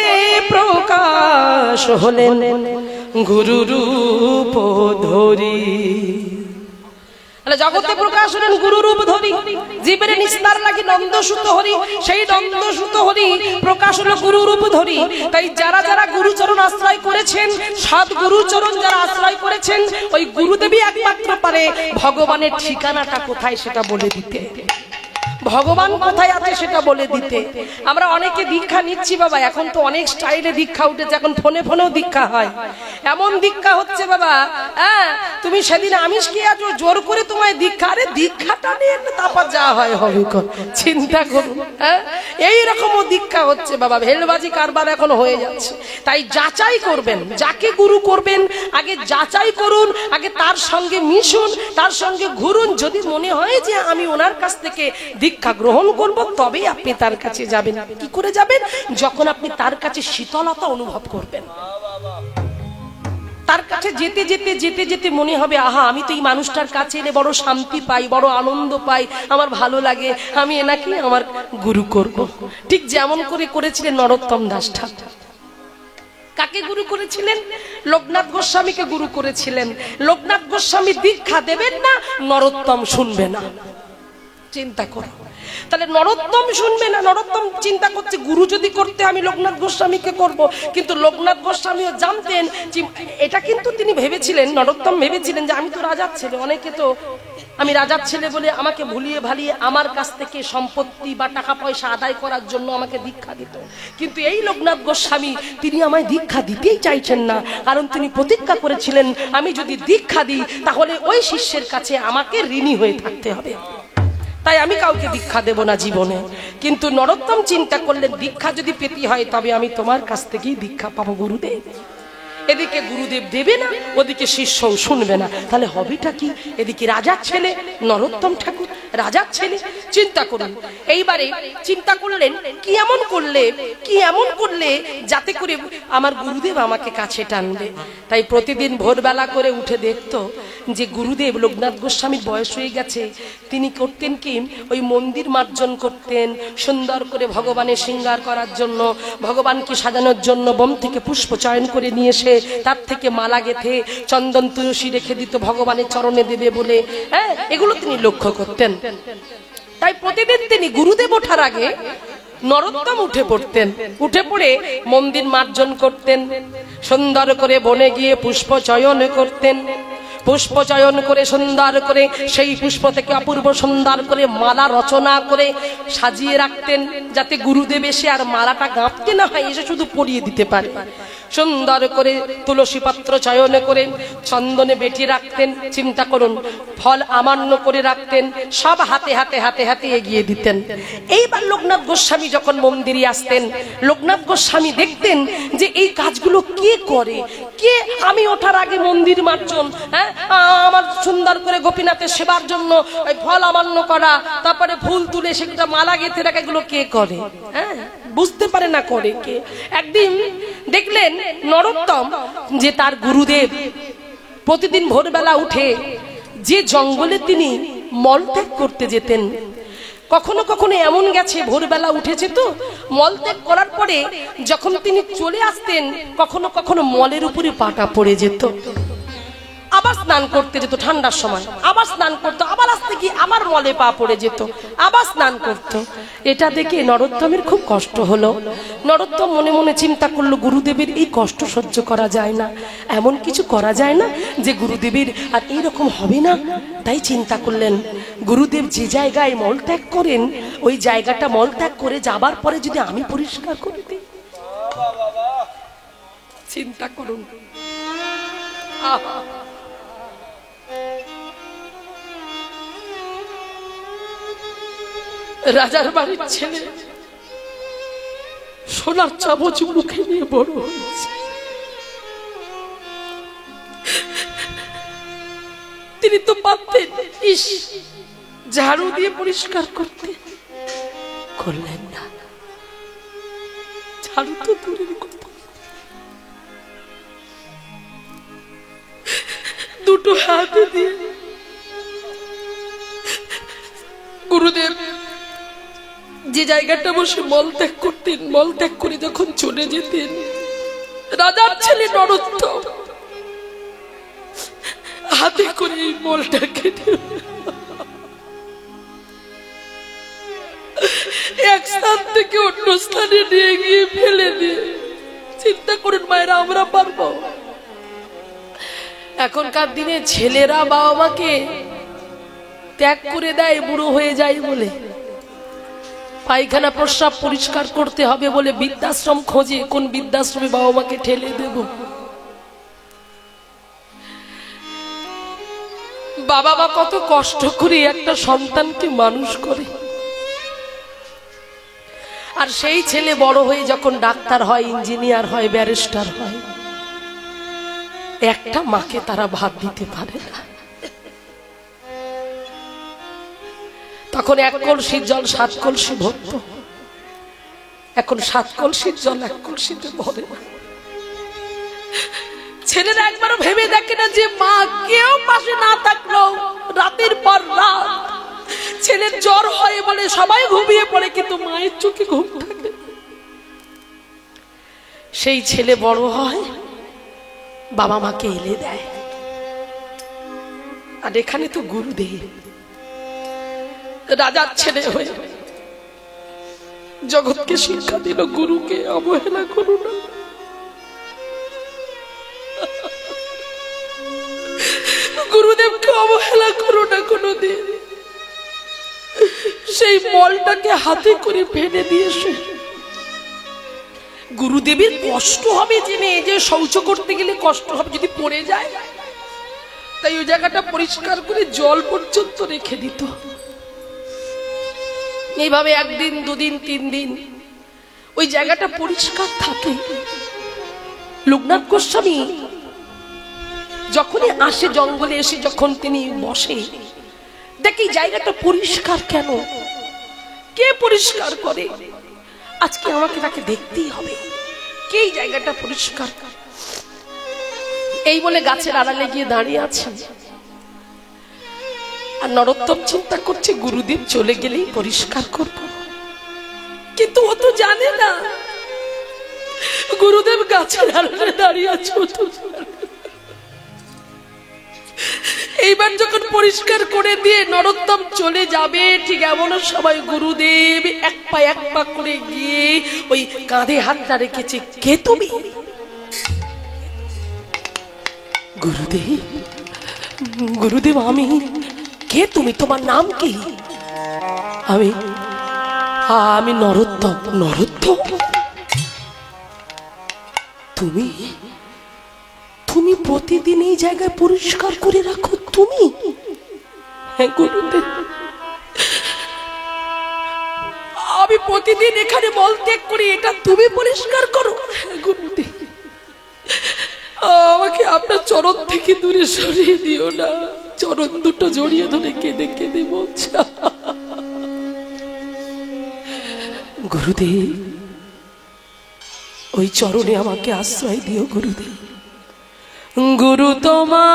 Speaker 1: প্রকাশ হলেন গুরু রূপ ধরি। জগতে প্রকাশ হলেন গুরু রূপ ধরি, জীবের নিস্তার লাগি নন্দসুত হরি, সেই নন্দসুত হরি প্রকাশ হলো গুরু রূপ ধরি। তাই যারা যারা গুরুচরণ আশ্রয় করেছেন, সৎ গুরুচরণ যারা আশ্রয় করেছেন, ওই গুরুদেবী একমাত্র পারে ভগবানের ঠিকানাটা কোথায় সেটা বলে দিতে, ভগবান কোথায় আছে সেটা বলে দিতে। আমরা অনেকে দীক্ষা নিচ্ছি বাবা, এখন তো অনেক স্টাইলে দীক্ষা উঠেছে, এখন ফোনে ফোনেও দীক্ষা হয়। এমন দীক্ষা হচ্ছে বাবা, হ্যাঁ তুমি সেদিন আমিষ কি আছো, জোর করে তোমায় দীক্ষা, আরে দীক্ষাটা নিয়ে তারপর যা হয় হবে, চিন্তা করুন। হ্যাঁ এইরকমও দীক্ষা হচ্ছে বাবা, ভেলবাজি কারবার এখন হয়ে যাচ্ছে। তাই যাচাই করবেন, যাকে গুরু করবেন আগে যাচাই করুন, আগে তার সঙ্গে মিশুন, তার সঙ্গে ঘুরুন। যদি মনে হয় যে আমি ওনার কাছ থেকে দীক্ষা গ্রহণ করব, তবেই আপনি তার কাছে যাবেন। কি করে যাবেন? যখন আপনি তার কাছে শীতলতা অনুভব করবেন, তার কাছে যেতে যেতে যেতে যেতে মনে হবে আহা আমি তো এই মানুষটার কাছে এলে বড় শান্তি পাই, বড় আনন্দ পাই, আমার ভালো লাগে, আমি এনাকে আমার গুরু করব। ঠিক যেমন করে করেছিলেন নরোত্তম দাস ঠাকুর। কাকে গুরু করেছিলেন? লোকনাথ গোস্বামীকে গুরু করেছিলেন। লোকনাথ গোস্বামী দীক্ষা দেবেন না, নরোত্তম শুনবে না। চিন্তা করো, তাহলে নরোত্তম শুনবে না, নরোত্তম চিন্তা করছে গুরু যদি করতে আমি লোকনাথ গোস্বামীকে করব। কিন্তু লোকনাথ গোস্বামীও জানতেন যে এটা, কিন্তু তিনি ভেবেছিলেন, নরোত্তম ভেবেছিলেন যে আমি তো রাজার ছেলে, অনেকে তো আমি রাজার ছেলে বলে আমাকে ভুলিয়ে ভালিয়ে আমার কাছ থেকে সম্পত্তি বা টাকা পয়সা আদায় করার জন্য আমাকে দীক্ষা দিত। কিন্তু এই লোকনাথ গোস্বামী তিনি আমায় দীক্ষা দিতেই চাইছেন না, কারণ তিনি প্রতিজ্ঞা করেছিলেন আমি যদি দীক্ষা দিই তাহলে ওই শিষ্যের কাছে আমাকে ঋণী হয়ে থাকতে হবে, তাই আমি কাউকে দীক্ষা দেব না জীবনে। কিন্তু নরোত্তম চিন্তা করলেন দীক্ষা যদি পেতে হয় তবে আমি তোমার কাছ থেকেই দীক্ষা পাবো গুরুদেব। এদিকে গুরুদেব দেবে না, ওদিকে শিষ্যও শুনবে না, তাহলে হবেটা কি? এদিকে রাজার ছেলে নরোত্তম ঠাকুর, রাজার ছেলে, চিন্তা করুন। এইবারে চিন্তা করলেন কি এমন করলে যাতে করে আমার গুরুদেব আমাকে কাছে টানবে। তাই প্রতিদিন ভোরবেলা করে উঠে দেখতো যে গুরুদেব, লোকনাথ গোস্বামীর বয়স হয়ে গেছে, তিনি করতেন কি ওই মন্দির মার্জন করতেন, সুন্দর করে ভগবানের শৃঙ্গার করার জন্য, ভগবানকে সাজানোর জন্য বন থেকে পুষ্প চয়ন করে নিয়ে এসে তার থেকে মালা গেথে চন্দন তুলসী রেখে দিত ভগবানের চরণে দেবে বলে। হ্যাঁ এগুলো তিনি লক্ষ্য করতেন। তাই প্রতিদিন তিনি গুরুদেব ওঠার আগে নরোত্তম উঠে পড়তেন, উঠে পড়ে মন্দির মার্জন করতেন, সুন্দর করে বনে গিয়ে পুষ্প চয়ন করতেন, পুষ্প চয়ন করে সুন্দর করে সেই পুষ্প থেকে অপূর্ব সুন্দর করে মালা রচনা করে সাজিয়ে রাখতেন, যাতে গুরুদেব এসে আর মালাটা গাঁথতে না হয়, এসে শুধু পরিয়ে দিতে পারে। সুন্দর করে তুলসী পাত্র চয়ন করে চন্দনে বেটে রাখতেন। চিন্তা করুন, ফল আমান্য করে রাখতেন, সব হাতে হাতে হাতে হাতে এগিয়ে দিতেন। এইবার লোকনাথ গোস্বামী যখন মন্দিরে আসতেন, লোকনাথ গোস্বামী দেখতেন যে এই কাজগুলো কে করে, কে আমি ওঠার আগে মন্দির মার্জন, হ্যাঁ আমার সুন্দর করে গোপীনাথের সেবার জন্য ওই ফল আমান্য করা, তারপরে ফুল তুলে সেটা মালা গেঁথে রাখা, এগুলো কে করে? হ্যাঁ বুঝতে পারে না করে কে। একদিন দেখলেন নরোত্তম যে তার গুরুদেব প্রতিদিন ভোরবেলা উঠে যে জঙ্গলে তিনি মলত্যাগ করতে যেতেন, কখনো কখনো এমন গেছে ভোরবেলা উঠেছে তো মলত্যাগ করার পরে যখন তিনি চলে আসতেন, কখনো কখনো মলের উপরে পাটা পড়ে যেত, আবার স্নান করতে যেত, ঠান্ডার সময় আবার স্নান করতো, আবার আসতে গিয়ে আবার মলে পা পড়ে যেত, আবার স্নান করতো। এটা দেখে নরোত্তমের খুব কষ্ট হলো। নরোত্তম মনে মনে চিন্তা করলো গুরুদেবের এই কষ্ট সহ্য করা যায় না, এমন কিছু করা যায় না যে গুরুদেবের আর এইরকম হবে না। তাই চিন্তা করলেন গুরুদেব যে জায়গায় মলত্যাগ করেন ওই জায়গাটা মলত্যাগ করে যাবার পরে যদি আমি পরিষ্কার করে দিই। চিন্তা করুন, রাজার বাড়ির ছেলে সোনার চামচ মুখে নিয়ে বড় হয়েছে, তিনি তো পারতেন ইস ঝাড়ু দিয়ে পরিষ্কার করতে, করলেন না। ঝাড়ু তো দূরের কথা, দুটো হাতে দিয়ে গুরুদেব যে জায়গাটা বসে মলত্যাগ করতেন, মলত্যাগ করে যখন চলে যেতেন, রাজার ছেলে নরোত্তম হাতে করে এই মলটা কেটে স্থান থেকে অন্য স্থানে নিয়ে গিয়ে ফেলে দিয়ে, চিন্তা করুন মায়েরা, আমরা পারবো? এখনকার দিনে ছেলেরা বাবা মাকে ত্যাগ করে দেয় বুড়ো হয়ে যায় বলে, পায়খানা প্রস্রাব পরিষ্কার করতে হবে বলে বৃদ্ধাশ্রম খোঁজে, কোন বৃদ্ধাশ্রমে বাবা মাকে ঠেলে দেব। বাবা মা কত কষ্ট করে একটা সন্তানকে মানুষ করে, আর সেই ছেলে বড় হয়ে যখন ডাক্তার হয়, ইঞ্জিনিয়ার হয়, ব্যারিস্টার হয়, একটা মাকে তারা ভাত দিতে পারে না। তখন 1 কলসির জল 7 কলসি ভরত, এখন 7 কলসির জল 1 কলসিতে ভরে না। ছেলেরা একবারও ভেবে দেখে না যে মা কেউ পাশে না থাকলো, রাতের পর রাত ছেলের জ্বর হয় বলে সবাই ঘুমিয়ে পড়ে, কিন্তু মায়ের চোখে ঘুম থাকে। সেই ছেলে বড় হয়, বাবা মাকে এলে দেয়। আর এখানে তো গুরুদেব রাজার ছেলে হয়ে জগৎকে শিক্ষা দিল, গুরুকে অবহেলা করো না। গুরুদেবকে অবহেলা করো না কোনোদিন। সেই মলটাকে হাতে করে ফেলে দিয়েছে। গুরুদেবের কষ্ট হবে জেনে, যে শৌচ করতে গেলে কষ্ট হবে যদি পড়ে যায়, তাই ওই জায়গাটা পরিষ্কার করে জল পর্যন্ত রেখে দিত। এইভাবে 1 দিন 2 দিন 3 দিন ওই জায়গাটা পরিষ্কার থাকে। লোকনাথ গোস্বামী যখনই আসে জঙ্গলে এসে, যখন তিনি বসে, দেখি জায়গাটা পরিষ্কার কেন, কে পরিষ্কার করে? আজকে আমাকে তাকে দেখতেই হবে, কে এই জায়গাটা পরিষ্কার। এই বলে গাছের আড়ালে গিয়ে দাঁড়িয়ে আছে। আর নরোত্তম চিন্তা করছে গুরুদেব চলে গেলেই পরিষ্কার করব, কিন্তু ও তো জানে না গুরুদেব গাছের আড়ালে দাঁড়িয়ে আছে। এইবার যখন পরিষ্কার করে দিয়ে নরোত্তম চলে যাবে, ঠিক এমন সময় গুরুদেব 1 পা করে গিয়ে ওই কাঁধে হাতটা রেখেছে। কে তুমি? গুরুদেব, গুরুদেব আমি। কে তুমি? তোমার নাম কি? আমি নরোত্তম। নরোত্তম? তুমি তুমি প্রতিদিন এই জায়গায় পরিষ্কার করে রাখো? তুমি? হ্যাঁ গুরুদেব, আমি প্রতিদিন এখানে মল ত্যাগ করি, এটা তুমি পরিষ্কার করো? হ্যাঁ গুরুদেব, আমাকে আপনার চরণ থেকে দূরে সরিয়ে দিও না। চরণ দুটো জড়িয়ে ধরে কেঁদে কেঁদে বলছে, গুরুদেব ওই চরণে আমাকে আশ্রয় দিও গুরুদেব। গুরু তোমার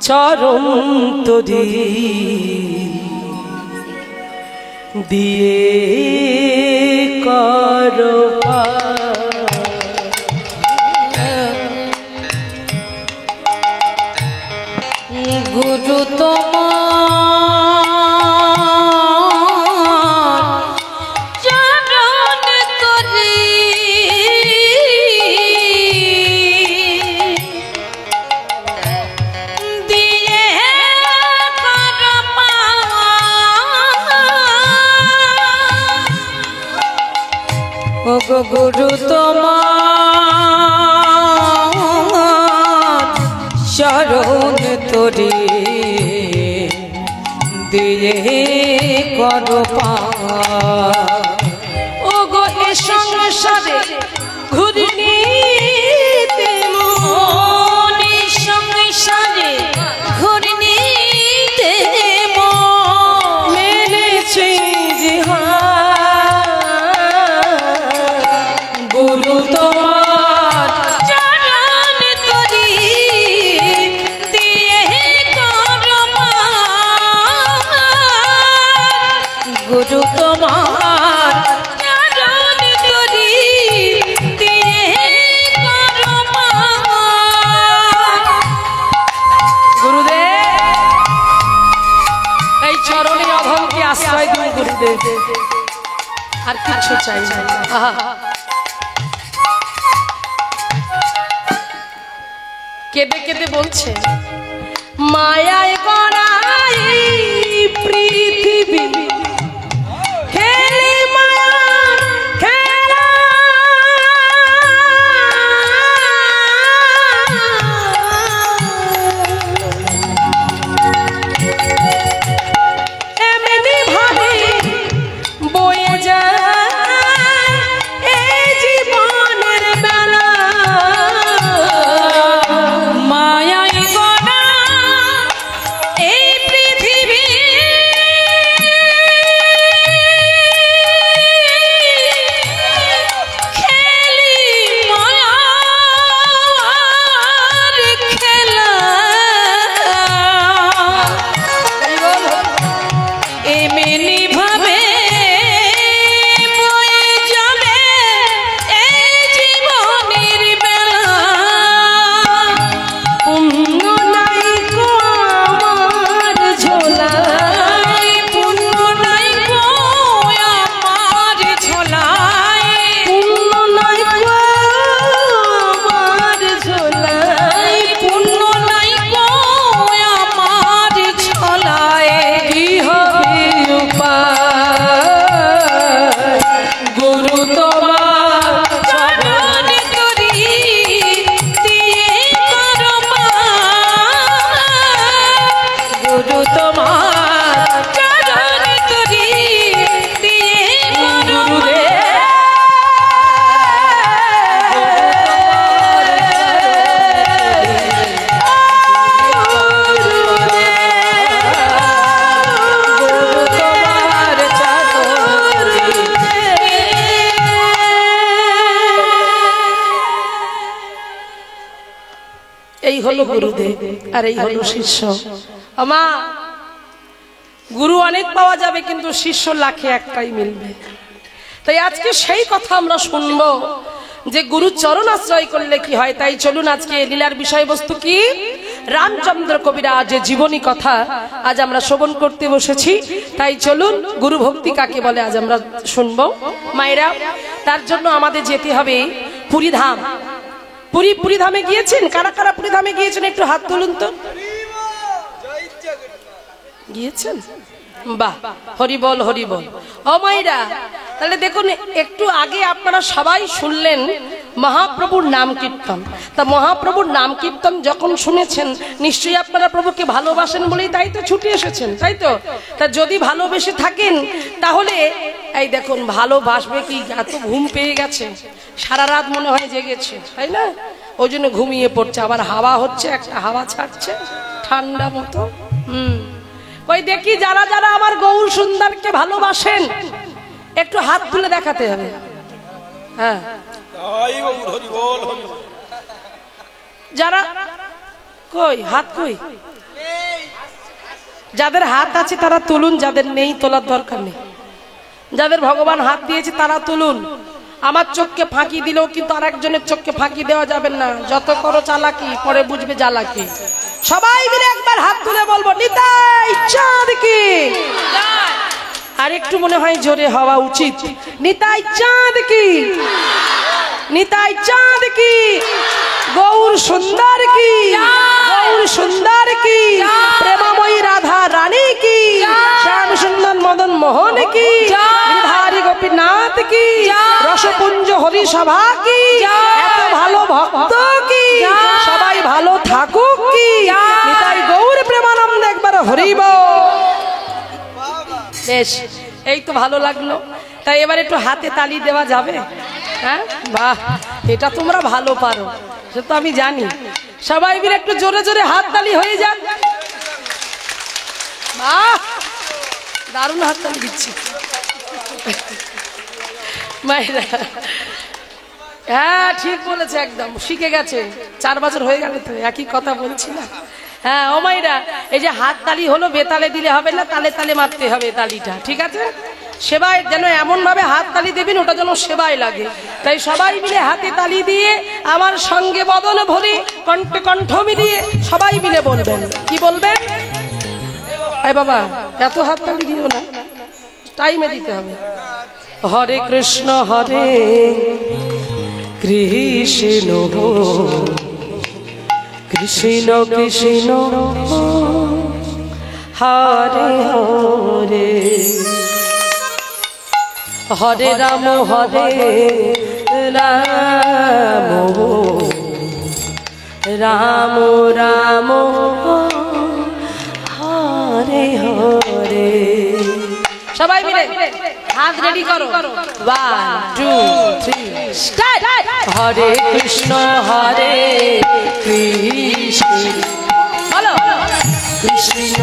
Speaker 1: চরণ তরি দিয়ে করো
Speaker 2: গুরু তোমার চরণ তরি দিয়ে করো ও গুরু তোমার চরণ তরি দিয়ে করো ও গো এ সংসারে ঘুরনি সংসারে ঘুরনি মেলেছে যে গুরু তোমার চরণ তরি দিয়ে করো গুরু তোমার চরণ তরি দিয়ে
Speaker 1: আর কিছু চাই না। আহা, কেঁদে কেঁদে বলছে মায়ায় গড়া এই পৃথিবী খেলে মায়ার খেলা, এমনি ভাবে বয়ে যায় এই জীবনের বেলা।
Speaker 2: মায়ায় গড়া এই পৃথিবী খেলি মায়ার খেলা, এমনি ভাবে বয়ে যাবে এই জীবনের বেলা।
Speaker 1: পুণ্য নাই গো আমার ঝোলায়,
Speaker 2: পুণ্য নাই গো আমার ঝোলায়,
Speaker 1: পুণ্য নাই গো আমার ঝোলায়,
Speaker 2: পুণ্য নাই গো আমার ঝোলায়।
Speaker 1: কি হবে উপায় গুরু তোমার
Speaker 2: চরণ তরি দিয়ে করো পার,
Speaker 1: গুরু তোমার
Speaker 2: চরণ তরি দিয়ে করো
Speaker 1: গুরুদেব এই হলো গুরুদেব আর এই হলো শিষ্য। আমা গুরু অনেক পাওয়া যাবে কিন্তু শিষ্য লাখে একটাই মিলবে। তাই আজকে সেই কথা আমরা শুনবো যে গুরু চরণ আশ্রয় করলে কি হয়। তাই চলুন আজকে লীলার বিষয়বস্তু কি, রামচন্দ্র কবিরাজের জীবনী কথা আজ আমরা শ্রবণ করতে বসেছি। তাই চলুন গুরু ভক্তি কাকে বলে আজ আমরা শুনবো মায়েরা। তার জন্য আমাদের যেতে হবে পুরী ধাম। পুরী ধামে গিয়েছেন? কারা কারা পুরী ধামে গিয়েছেন একটু হাত তুলুন তো। গিয়েছেন? বাহ, হরি বল হরি বল। ও মাইরা, তাহলে দেখুন একটু আগে আপনারা সবাই শুনলেন মহাপ্রভুর নাম কীর্তন। তা মহাপ্রভুর নাম কীর্তন যখন শুনেছেন নিশ্চয়ই আপনারা প্রভুকে ভালোবাসেন বলেই তাই তো ছুটে এসেছেন, তাই তো? তা যদি ভালোবেসে থাকেন তাহলে এই দেখুন ভালোবাসবে কি, এত ঘুম পেয়ে গেছে, সারা রাত মনে হয় জেগেছে, তাই না? ওই জন্য ঘুমিয়ে পড়ছে। আবার হাওয়া হচ্ছে, একটা হাওয়া ছাড়ছে ঠান্ডা মতো। ওই দেখি যারা যারা আমার গৌর সুন্দরকে ভালোবাসেন একটু হাত তুলে দেখাতে হবে। হ্যাঁ, যারা কই হাত কই, যাদের হাত আছে তারা তুলুন, যাদের নেই তোলার দরকার নেই। যাদের ভগবান হাত দিয়েছে তারা তুলুন। আমার চোখকে ফাঁকি দিলেও কিন্তু আরেকজনের চোখকে ফাঁকি দেওয়া যাবে না। যত করো চালাকি পরে বুঝবে জ্বালাকি। সবাই মিলে একবার হাত তুলে বলবো নিতাই চাঁদ কি। আর একটু মনে হয় জোরে হওয়া উচিত। নিতাই চাঁদ কি, নিতাই চাঁদ কি, গৌর সুন্দর কি, গৌর সুন্দর কি, প্রেমময়ী রাধা রানী কি, শ্যাম সুন্দর মদন মোহন কি, গিরিধারী গোপীনাথ কি, রসপুঞ্জ হরি সভা কি, এত ভালো ভক্ত কি, সবাই ভালো থাকুক কি, নিতাই গৌর প্রেমানন্দ একবার হরিব। বেশ, এই তো ভালো লাগলো। তাই এবার একটু হাতে তালি দেওয়া যাবে? হ্যাঁ, বাহ, এটা তোমরা ভালো পারো, সে তো আমি জানি। সবাই মিলে একটু জোরে জোরে হাত তালি হয়ে যাক। বাহ, দারুণ হাত তালি দিচ্ছি মায়েরা। হ্যাঁ ঠিক বলেছে, একদম শিখে গেছে। 4 বছর হয়ে গেল তো একই কথা বলছি না। হ্যাঁ ও মাইরা, এই যে হাত তালি হলো, বেতালে দিলে হবে না, তালে তালে মারতে হবে তালিটা, ঠিক আছে? সেবায় যেন এমন ভাবে হাত তালি দেবেন ওটা যেন সেবায় লাগে। তাই সবাই মিলে হাতে তালি দিয়ে আমার সঙ্গে বদন ভরে কণ্ঠে কণ্ঠ মিলিয়ে সবাই মিলে বলবেন। কি বলবেন? এই বাবা, এত হাত তালি দিও না, টাইমে দিতে হবে। হরে কৃষ্ণ কৃষ্ণ কৃষ্ণ কৃষ্ণ হরে হরে হরে রাম রাম রাম হরে হরে। সবাই মিলে হাত রেডি করো। 1 2 3 স্টার্ট। হরে কৃষ্ণ বলো কৃষ্ণ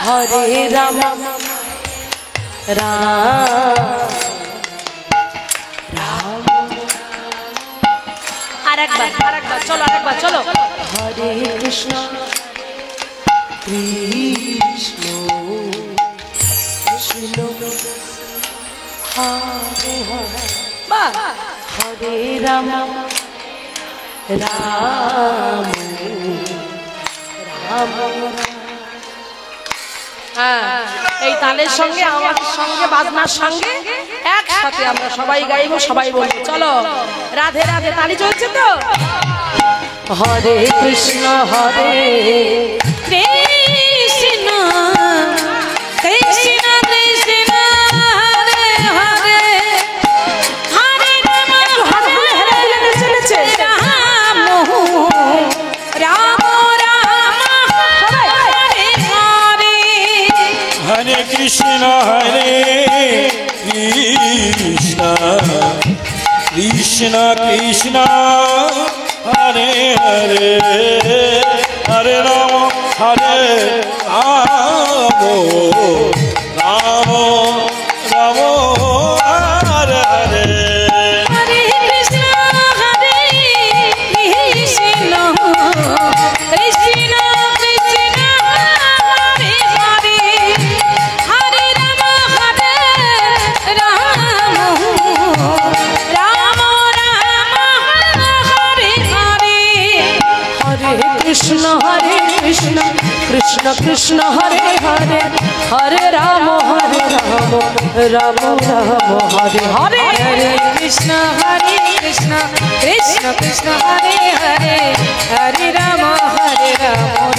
Speaker 1: হরে রাম আরেকবার চলো। হরে কৃষ্ণ কৃষ্ণ কৃষ্ণ হরে হরে হরে রাম রাম রাম। এই তালের সঙ্গে আমার সঙ্গে বাজনার সঙ্গে একসাথে আমরা সবাই গাইবো, সবাই বলবো চলো রাধে রাধে। তালি চলছে তো। হরে কৃষ্ণ
Speaker 2: কৃষ্ণ কৃষ্ণ কৃষ্ণ হরে হরে হরে রাম রাম রাম হরে হরে।
Speaker 3: হরে কৃষ্ণ কৃষ্ণ কৃষ্ণ হরে হরে হরে রাম রাম রাম হরে হরে।
Speaker 2: হরে কৃষ্ণ কৃষ্ণ কৃষ্ণ কৃষ্ণ হরে হরে হরে রাম রাম রাম হরে হরে।
Speaker 1: হরে কৃষ্ণ কৃষ্ণ কৃষ্ণ হরে হরে হরে রাম রাম রাম হরে হরে।
Speaker 2: হরে কৃষ্ণ কৃষ্ণ কৃষ্ণ হরে হরে হরে রাম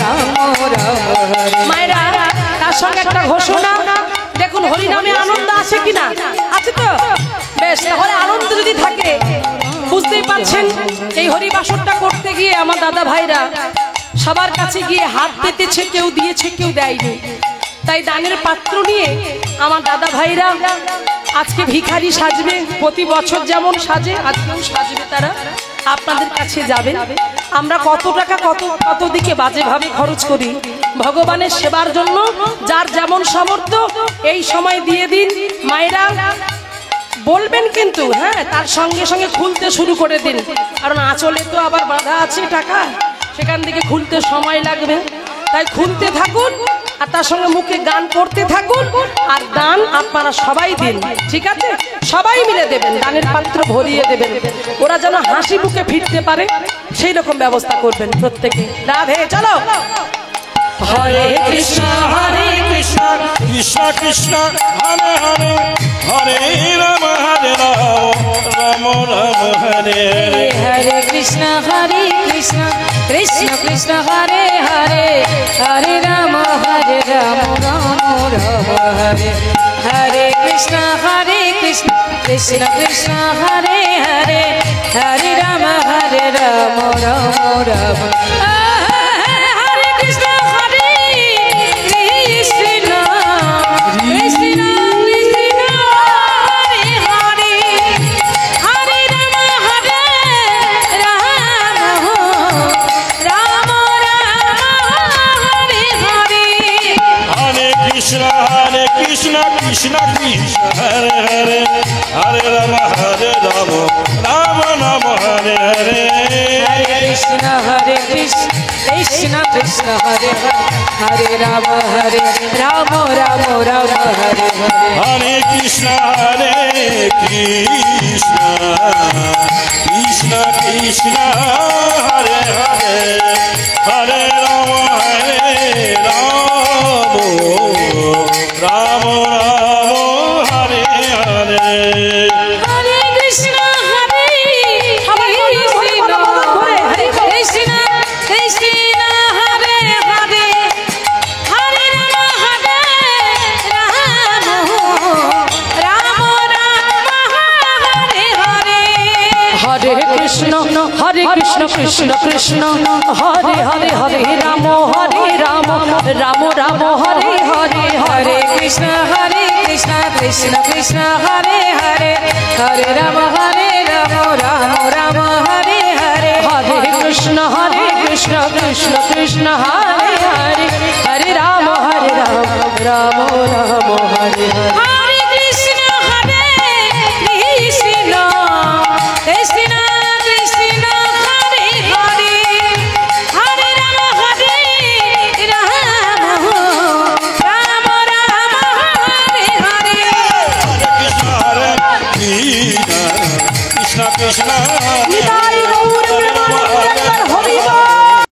Speaker 2: রাম রাম হরে।
Speaker 1: মায়েরা তার সঙ্গে একটা ঘোষণা, দেখুন হরিনামে আনন্দ আছে কিনা? আছে তো? বেশ, তাহলে আনন্দ যদি থাকে বুঝতেই পারছেন এই হরিবাসরটা করতে গিয়ে আমার দাদা ভাইরা সবার কাছে গিয়ে হাত পেতেছে, কেউ দিয়েছে কেউ দেয়নি। তাই দানের পাত্র নিয়ে আমার দাদা ভাইরা আজকে ভিখারি সাজবে, প্রতি বছর যেমন সাজে আজকেও সাজবে তারা, আপনাদের কাছে যাবে। আমরা কত টাকা কত দিকে বাজে ভাবে খরচ করি ভগবানের সেবার জন্য, যার যেমন সামর্থ্য এই সময় দিয়ে দিন। মায়েরা বলবেন কিন্তু হ্যাঁ, তার সঙ্গে সঙ্গে খুলতে শুরু করে দিন, কারণ আঁচলে তো আবার বাঁধা আছে টাকা, সেখান থেকে খুলতে সময় লাগবে। তাই খুলতে থাকুন আর তার সঙ্গে মুখে গান করতে থাকুন, আর দান আপনারা সবাই দিন, ঠিক আছে? সবাই মিলে দেবেন, দানের পাত্র ভরিয়ে দেবেন, ওরা যেন হাসি মুখে ফিরতে পারে সেই রকম ব্যবস্থা করবেন প্রত্যেকে। রাধে চলো। হরে কৃষ্ণ
Speaker 3: কৃষ্ণ কৃষ্ণ হরে হরে হরে রাম রাম রাম হরে
Speaker 2: হরে কৃষ্ণ কৃষ্ণ কৃষ্ণ হরে হরে হরে রাম রাম রাম হরে। হরে কৃষ্ণ কৃষ্ণ কৃষ্ণ হরে হরে হরে রাম রাম রাম।
Speaker 3: কৃষ্ণ কৃষ্ণ হরে হরে হরে রাম রাম রাম হরে হরে।
Speaker 2: কৃষ্ণ কৃষ্ণ কৃষ্ণ হরে হরে রাম রাম রাম হরে হরে।
Speaker 3: হরে কৃষ্ণ কৃষ্ণ কৃষ্ণ হরে হরে হরে রাম রাম
Speaker 1: কৃষ্ণ হরে কৃষ্ণ কৃষ্ণ কৃষ্ণ হরে হরে হরে রাম রাম রাম রাম হরে হরে
Speaker 2: হরে কৃষ্ণ কৃষ্ণ কৃষ্ণ হরে হরে হরে রাম রাম রাম হরে হরে
Speaker 1: হরে কৃষ্ণ কৃষ্ণ কৃষ্ণ হরে হরে হরে রাম রাম রাম হরে হরে
Speaker 2: হরে কৃষ্ণ কৃষ্ণ কৃষ্ণ কৃষ্ণ হরে হরে হরে রাম রাম রাম হরে হরে
Speaker 3: কৃষ্ণ হরে কৃষ্ণ কৃষ্ণ কৃষ্ণ